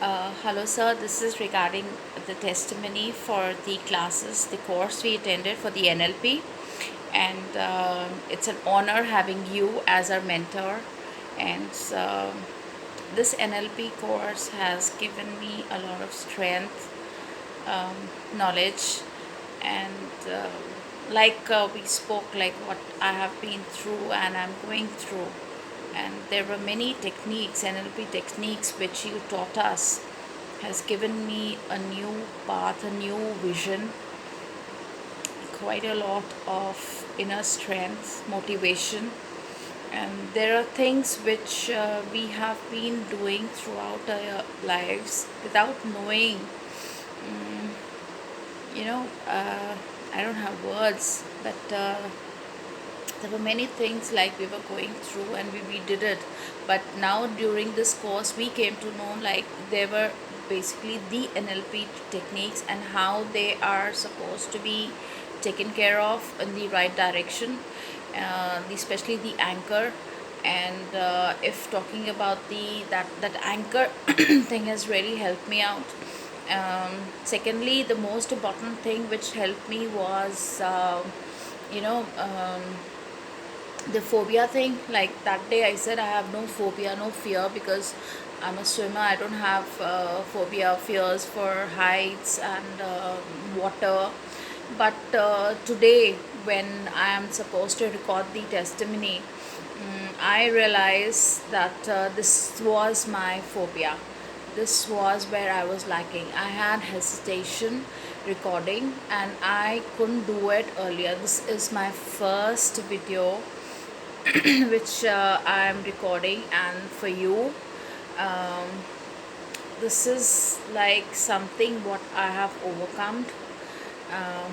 Hello, sir. This is regarding the testimony for the classes, the course we attended for the NLP. And it's an honor having you as our mentor. And this NLP course has given me a lot of strength, um, knowledge, and we spoke, like what I have been through and I'm going through. And there were many techniques, NLP techniques, which you taught us, has given me a new path, a new vision, quite a lot of inner strength, motivation. And there are things which we have been doing throughout our lives without knowing. Mm, you know, I don't have words, but there were many things like we were going through and we did it. But now during this course we came to know, like, there were basically the NLP techniques and how they are supposed to be taken care of in the right direction, especially the anchor. And if talking about that anchor thing has really helped me out. Secondly, the most important thing which helped me was you know um, the phobia thing. Like that day I said I have no phobia, no fear, because I'm a swimmer. I don't have phobia, fears for heights and water. But today, when I am supposed to record the testimony, I realized that this was my phobia. This was where I was lacking. I had hesitation recording and I couldn't do it earlier. This is my first video which I am recording, and for you, um, this is like something what I have overcome. Um,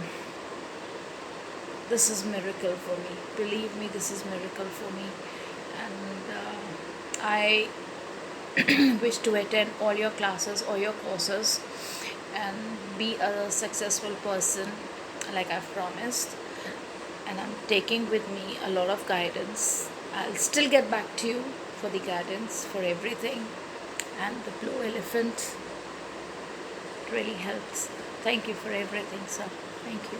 this is miracle for me. Believe me, this is miracle for me, and I wish to attend all your classes, all your courses, and be a successful person like I've promised. And I'm taking with me a lot of guidance. I'll still get back to you for the guidance for everything. And the blue elephant really helps. Thank you for everything, sir. Thank you.